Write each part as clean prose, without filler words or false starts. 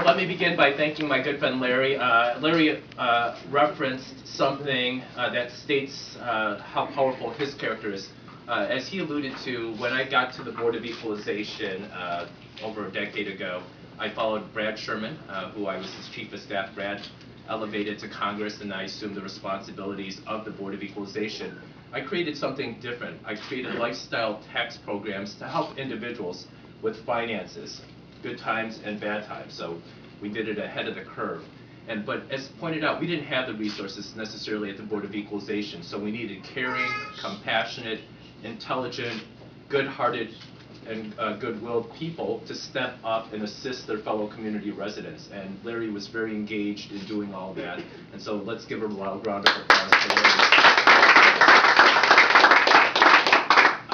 Well, let me begin by thanking my good friend Larry. Larry referenced something that states how powerful his character is. As he alluded to, when I got to the Board of Equalization over a decade ago, I followed Brad Sherman, who I was his chief of staff. Brad elevated to Congress, and I assumed the responsibilities of the Board of Equalization. I created something different. I created lifestyle tax programs to help individuals with finances, good times and bad times. So we did it ahead of the curve. But as pointed out, we didn't have the resources necessarily at the Board of Equalization. So we needed caring, compassionate, intelligent, good-hearted, and good-willed people to step up and assist their fellow community residents. And Larry was very engaged in doing all that. And so let's give him a loud round of applause for Larry.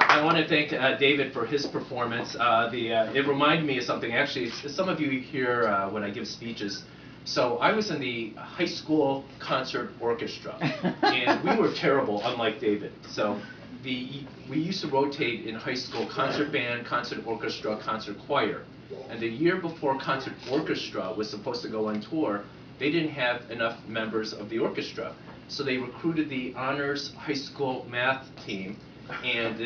I want to thank David for his performance. It reminded me of something. Actually, some of you hear when I give speeches. So I was in the high school concert orchestra, and we were terrible, unlike David. So we used to rotate in high school concert band, concert orchestra, concert choir. And the year before concert orchestra was supposed to go on tour, they didn't have enough members of the orchestra. So they recruited the honors high school math team and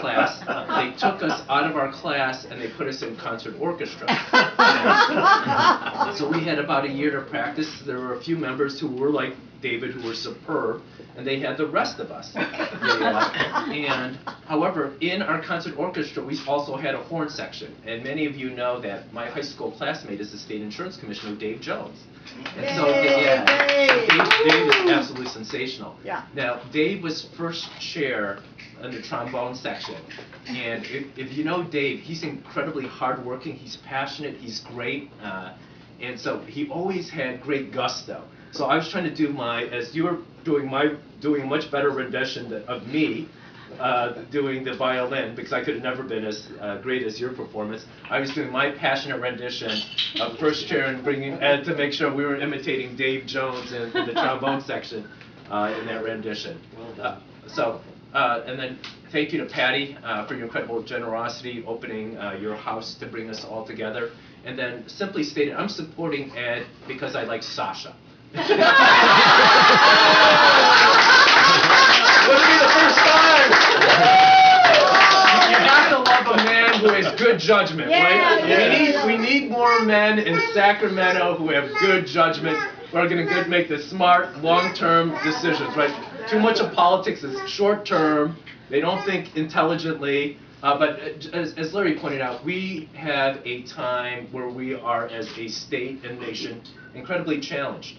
class. They took us out of our class and they put us in concert orchestra. So we had about a year to practice. There were a few members who were like David, who were superb, and they had the rest of us. And however, in our concert orchestra, we also had a horn section. And many of you know that my high school classmate is the state insurance commissioner, Dave Jones. And so, Dave is absolutely sensational. Yeah. Now, Dave was first chair in the trombone section. And if you know Dave, he's incredibly hardworking, he's passionate, he's great. And so he always had great gusto. So I was trying to do as you were doing a much better rendition of me doing the violin, because I could have never been as great as your performance. I was doing my passionate rendition of first chair and bringing Ed to make sure we were imitating Dave Jones in the trombone section in that rendition. Well done. And then thank you to Patty for your incredible generosity opening your house to bring us all together. And then simply stated, I'm supporting Ed because I like Sasha. Wouldn't be the first time. You have to love a man who has good judgment, right? We need more men in Sacramento who have good judgment, who are going to make the smart, long-term decisions, right? Too much of politics is short-term. They don't think intelligently. But as Larry pointed out, we have a time where we are, as a state and nation, incredibly challenged.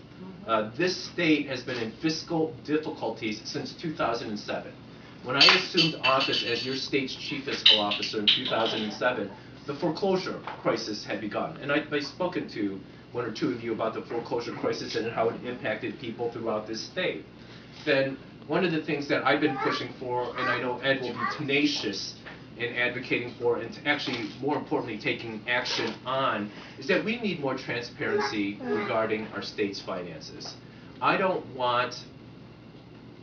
This state has been in fiscal difficulties since 2007. When I assumed office as your state's chief fiscal officer in 2007, the foreclosure crisis had begun. And I've spoken to one or two of you about the foreclosure crisis and how it impacted people throughout this state. Then one of the things that I've been pushing for, and I know Ed will be tenacious in advocating for, and actually more importantly taking action on, is that we need more transparency regarding our state's finances. I don't want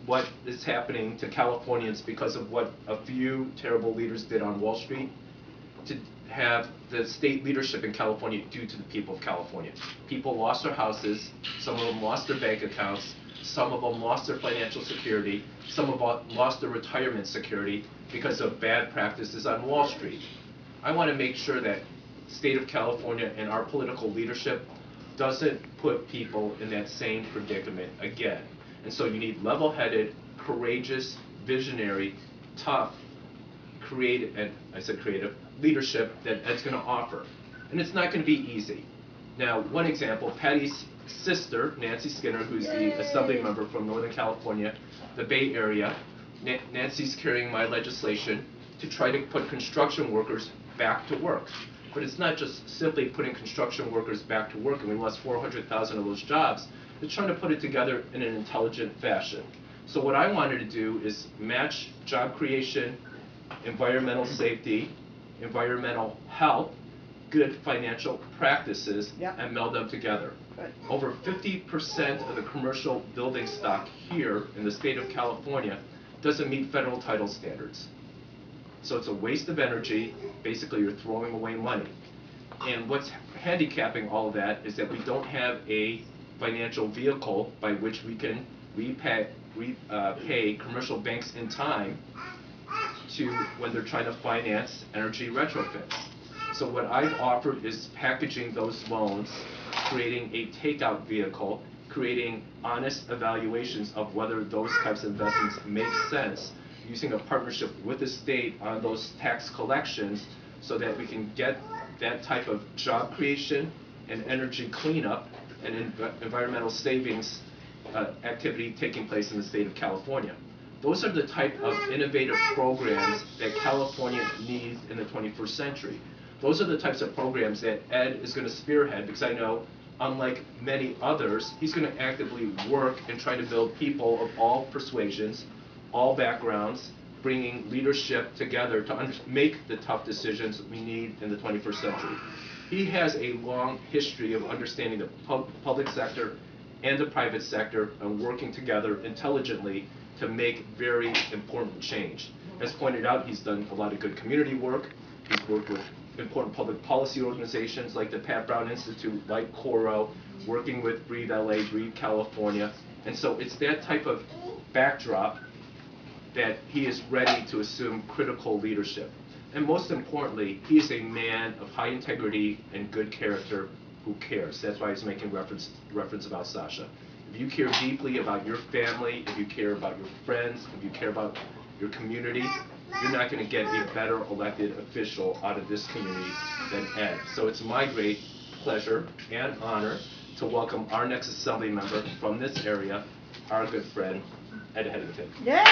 what is happening to Californians because of what a few terrible leaders did on Wall Street to have the state leadership in California do to the people of California. People lost their houses, some of them lost their bank accounts, some of them lost their financial security, some of them lost their retirement security because of bad practices on Wall Street. I want to make sure that the state of California and our political leadership doesn't put people in that same predicament again. And so you need level-headed, courageous, visionary, tough, creative, and I said creative, leadership that's going to offer. And it's not going to be easy. Now, one example, Patty's sister, Nancy Skinner, who's the assembly member from Northern California, the Bay Area, Nancy's carrying my legislation to try to put construction workers back to work. But it's not just simply putting construction workers back to work, and we lost 400,000 of those jobs. It's trying to put it together in an intelligent fashion. So what I wanted to do is match job creation, environmental safety, environmental health, good financial practices, and meld them together. Good. Over 50% of the commercial building stock here in the state of California doesn't meet federal title standards. So it's a waste of energy. Basically, you're throwing away money. And what's handicapping all of that is that we don't have a financial vehicle by which we can pay commercial banks in time to when they're trying to finance energy retrofits. So what I've offered is packaging those loans, creating a takeout vehicle, creating honest evaluations of whether those types of investments make sense, using a partnership with the state on those tax collections so that we can get that type of job creation and energy cleanup and environmental savings activity taking place in the state of California. Those are the type of innovative programs that California needs in the 21st century. Those are the types of programs that Ed is going to spearhead, because I know, unlike many others, he's going to actively work and try to build people of all persuasions, all backgrounds, bringing leadership together to make the tough decisions we need in the 21st century. He has a long history of understanding the public sector and the private sector and working together intelligently to make very important change. As pointed out, he's done a lot of good community work. He's worked with important public policy organizations like the Pat Brown Institute, like Coro, working with Breathe LA, Breathe California. And so it's that type of backdrop that he is ready to assume critical leadership. And most importantly, he is a man of high integrity and good character who cares. That's why he's making reference about Sasha. If you care deeply about your family, if you care about your friends, if you care about your community, you're not going to get a better elected official out of this community than Ed. So it's my great pleasure and honor to welcome our next assembly member from this area, our good friend, Ed Headington. Yeah.